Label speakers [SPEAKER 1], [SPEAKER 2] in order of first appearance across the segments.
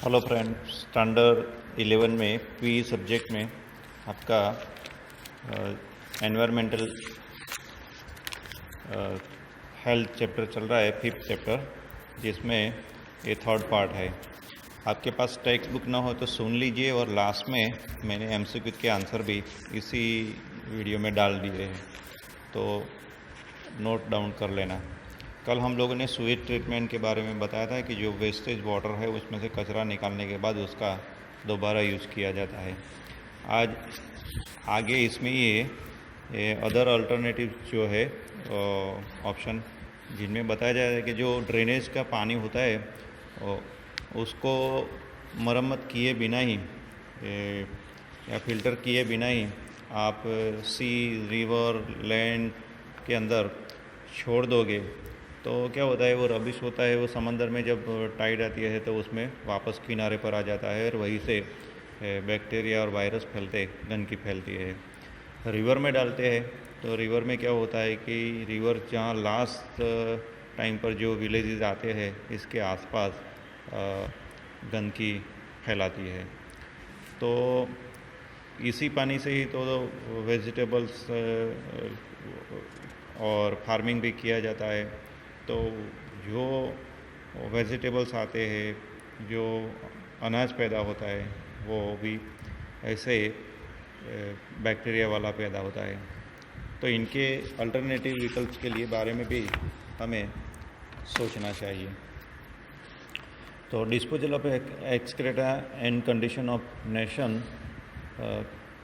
[SPEAKER 1] Hello friend, standard 11 में P subject में आपका एनवायरमेंटल हेल्थ चैप्टर चल रहा है, 5th चैप्टर, जिसमें ये 3rd पार्ट है। आपके पास टेक्स्ट बुक ना हो तो सुन लीजिए, और लास्ट में मैंने एमसीक्यू के आंसर भी इसी वीडियो में डाल दिए हैं, तो नोट डाउन कर लेना। कल हम लोगों ने स्वीट ट्रीटमेंट के बारे में बताया था कि जो वेस्टेज वाटर है उसमें से कचरा निकालने के बाद उसका दोबारा यूज़ किया जाता है। आज आगे इसमें ये अदर अल्टरनेटिव जो है ऑप्शन, जिनमें बताया जाता है कि जो ड्रेनेज का पानी होता है उसको मरम्मत किए बिना ही या फिल्टर किए बिना ही आप सी, रिवर, लैंड के अंदर छोड़ दोगे तो क्या होता है, वो रबिश होता है, वो समंदर में जब टाइड आती है तो उसमें वापस किनारे पर आ जाता है और वहीं से बैक्टीरिया और वायरस गंदगी फैलती है। रिवर में डालते हैं तो रिवर में क्या होता है कि रिवर जहाँ लास्ट टाइम पर जो विलेजेस आते हैं इसके आसपास गंदगी फैलाती है। तो इसी पानी से ही तो वेजिटेबल्स और फार्मिंग भी किया जाता है। तो जो वेजिटेबल्स आते हैं, जो अनाज पैदा होता है, वो भी ऐसे बैक्टीरिया वाला पैदा होता है। तो इनके अल्टरनेटिव विकल्प के लिए बारे में भी हमें सोचना चाहिए। तो disposal of excreta and condition of nation,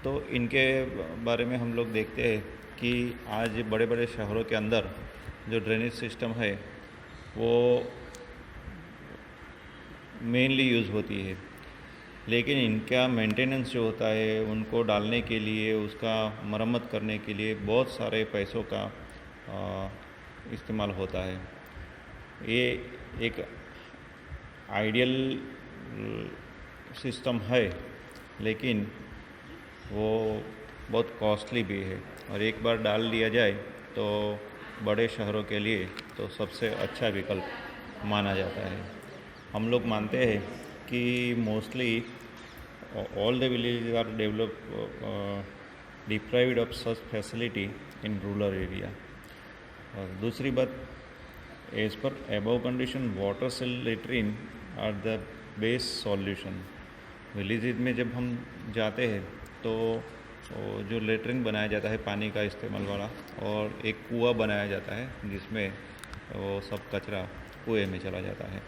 [SPEAKER 1] तो इनके बारे में हम लोग देखते हैं कि आज बड़े बड़े शहरों के अंदर जो ड्रेनेज सिस्टम है वो मेनली यूज़ होती है, लेकिन इनका मेंटेनेंस जो होता है, उनको डालने के लिए, उसका मरम्मत करने के लिए बहुत सारे पैसों का इस्तेमाल होता है। ये एक आइडियल सिस्टम है, लेकिन वो बहुत कॉस्टली भी है, और एक बार डाल दिया जाए तो बड़े शहरों के लिए तो सबसे अच्छा विकल्प माना जाता है। हम लोग मानते हैं कि mostly all the villages are deprived of such facility in rural area. और दूसरी बात, as per above condition water seal latrine are the best solution. Villages में जब हम जाते हैं तो जो लेट्रिन बनाया जाता है पानी का इस्तेमाल वाला, और एक कुआं बनाया जाता है जिसमें वो सब कचरा कुएं में चला जाता है।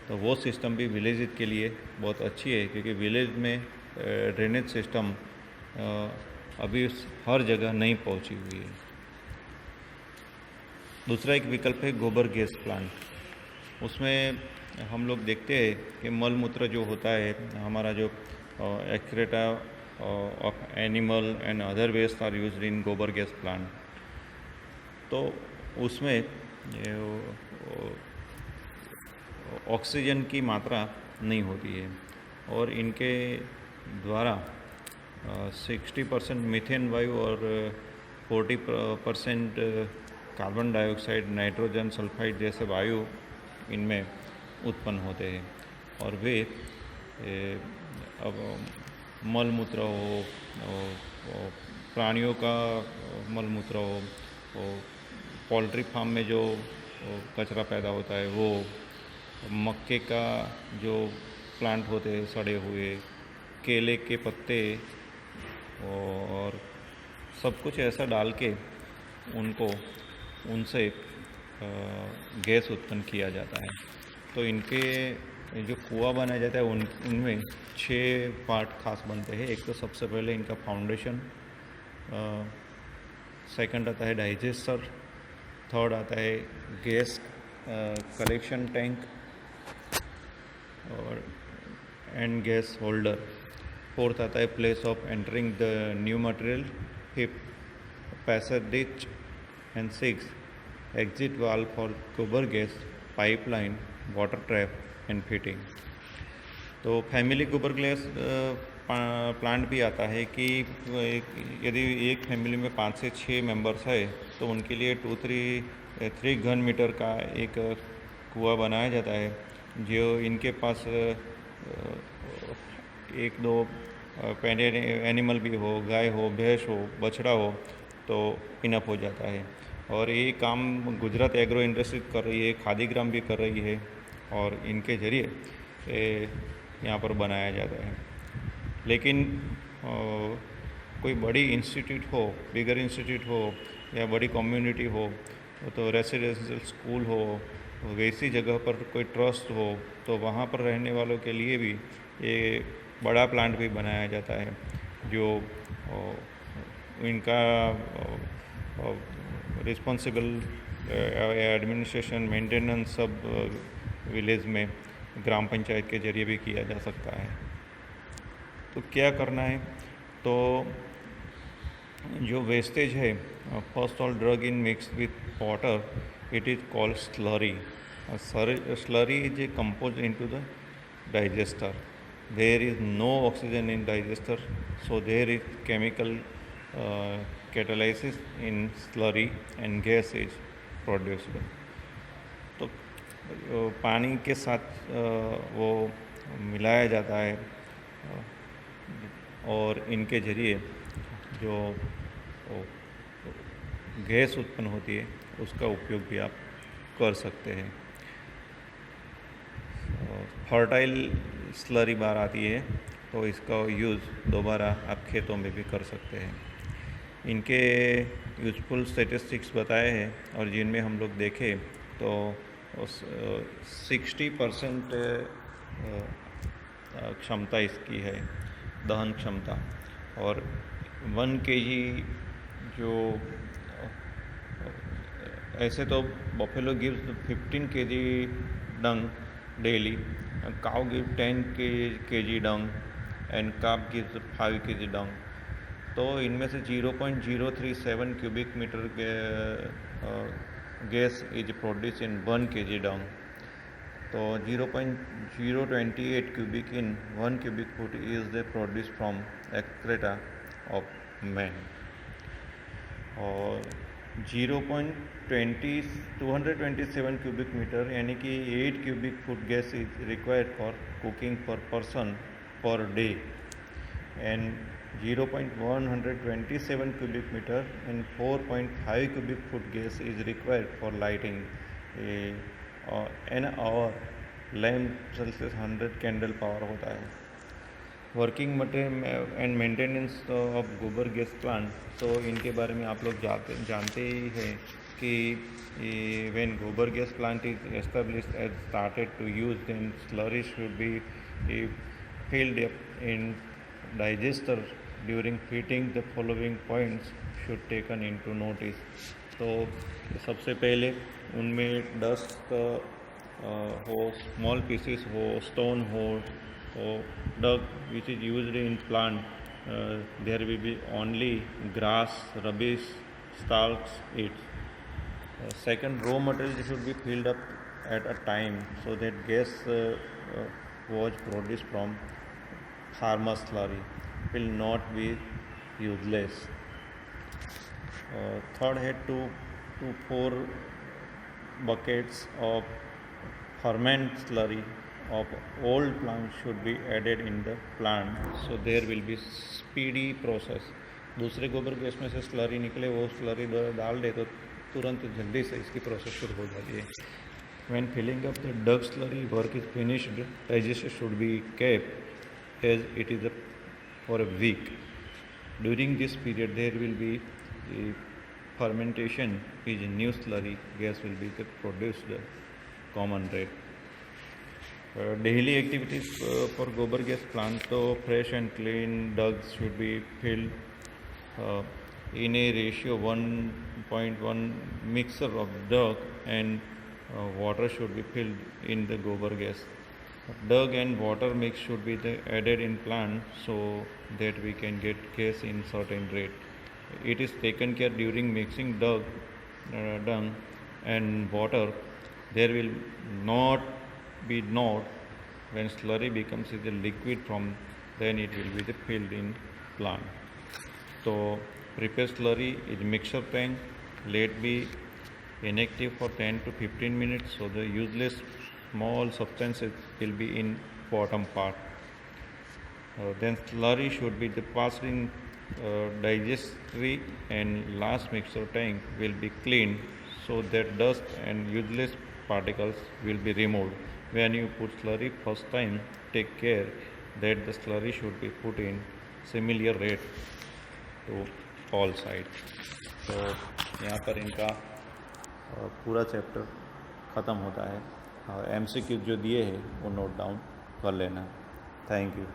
[SPEAKER 1] तो वो सिस्टम भी विलेज के लिए बहुत अच्छी है, क्योंकि विलेज में ड्रेनेज सिस्टम अभी हर जगह नहीं पहुंची हुई है। दूसरा एक विकल्प है गोबर गैस प्लांट। उसमें हम लोग देखते हैं कि मल मूत्र जो होता है, हमारा जो excreta of animal and other waste are used in गोबर गैस प्लांट। तो उसमें ऑक्सीजन की मात्रा नहीं होती है, और इनके द्वारा 60% मीथेन वायु और 40% कार्बन डाइऑक्साइड, नाइट्रोजन सल्फाइड जैसे वायु इनमें उत्पन्न होते हैं। और वे अब मल मूत्र हो, प्राणियों का मल मूत्र हो, पोल्ट्री फार्म में जो कचरा पैदा होता है वो, मक्के का जो प्लांट होते हैं सड़े हुए, केले के पत्ते, और सब कुछ ऐसा डाल के उनसे गैस उत्पन्न किया जाता है। तो इनके जो कुआं बनाया जाता है उनमें 6 पार्ट खास बनते हैं। एक तो सबसे पहले इनका फाउंडेशन, सेकंड आता है डाइजेस्टर, थर्ड आता है गैस कलेक्शन टैंक और एंड गैस होल्डर, फोर्थ आता है place of entering the new material, fifth passage ditch, and six exit valve for gobar gas pipeline, water trap and fitting. तो family gobar gas plant भी आता है कि यदि एक फैमिली में 5 से 6 मेंबर्स है तो उनके लिए 3 घन मीटर का एक कुआं बनाया जाता है, जो इनके पास एक दो पेट एनिमल भी हो, गाय हो, भैंस हो, बछड़ा हो तो इनफ हो जाता है। और ये काम गुजरात एग्रो इंडस्ट्री कर रही है, खादीग्राम भी कर रही है और इनके ज़रिए ये यहाँ पर बनाया जाता है। लेकिन कोई बड़ी इंस्टीट्यूट हो, बिगर इंस्टीट्यूट हो या बड़ी कम्युनिटी हो तो रेसिडेंशियल स्कूल हो, वैसी जगह पर कोई ट्रस्ट हो तो वहाँ पर रहने वालों के लिए भी ये बड़ा प्लांट भी बनाया जाता है जो इनका रिस्पॉन्सिबल एडमिनिस्ट्रेशन मेंटेनेंस सब विलेज में ग्राम पंचायत के जरिए भी किया जा सकता है। तो क्या करना है, तो जो वेस्टेज है, first all drug in mix with water, it is called slurry. Slurry is a composed into the digester. There is no oxygen in digester, so there is chemical catalysis in slurry and gas is produced. तो पानी के साथ वो मिलाया जाता है और इनके ज़रिए जो गैस उत्पन्न होती है उसका उपयोग भी आप कर सकते हैं। फर्टाइल स्लरी बार आती है तो इसका यूज़ दोबारा आप खेतों में भी कर सकते हैं। इनके यूजफुल स्टेटिस्टिक्स बताए हैं और जिनमें हम लोग देखें तो 60% क्षमता इसकी है, दहन क्षमता। और 1 kg जो ऐसे तो buffalo gives 15 kg dung daily, cow gives 10 kg dung and calf gives 5 kg dung. तो इनमें से 0.037 cubic metre gas is produce in 1 kg dung. तो 0.028 cubic in 1 cubic foot is the produce from excreta of man. और 227 cubic metre यानी कि 8 cubic foot gas is required for cooking per person per day and 0.127 cubic meter and 4.5 cubic foot gas is required for lighting an hour lamp Celsius 100 candle power होता है। Working material and maintenance of गोबर gas plant, तो इनके बारे में आप लोग जानते ही हैं कि when gobar gas plant is established as started to use then slurry should be filled up in digester during feeding. The following points should taken into notice. तो सबसे पहले उनमें डस्ट हो, स्मॉल पीसेस हो, स्टोन हो, डग which is used in plant, there will be only grass, rubbish, stalks, it. Second, raw material should be filled up at a time so that gas was produced from farmer slurry will not be useless. Third, had 2 to 4 buckets of ferment slurry of old plant should be added in the plant, so there will be speedy process. दूसरे गोबर gas में से slurry निकले, वो slurry डाल दे तो तुरंत जल्दी से इसकी प्रोसेस शुरू हो जाती है। When filling up the dug slurry work is finished, digestion should be kept as it is for a week. During this period, there will be the fermentation, is new slurry gas will be produced common rate. Daily activities for gobar gas plant, so fresh and clean dugs should be filled in a ratio 1.1 mixture of dug and water should be filled in the gobar gas. Dug and water mix should be added in plant so that we can get gas in certain rate. It is taken care during mixing dung and water. There will not be note when slurry becomes a liquid from, then it will be filled in plant. So prepare slurry is mixture tank, let be inactive for 10 to 15 minutes so the useless small substances will be in bottom part. Then slurry should be passed in digestery, and last mixture tank will be cleaned so that dust and useless particles will be removed. When you put slurry first time, take care that the slurry should be put in similar rate to all sides. तो यहाँ पर इनका पूरा chapter ख़त्म होता है और MCQ जो दिए हैं वो नोट डाउन कर लेना। Thank you.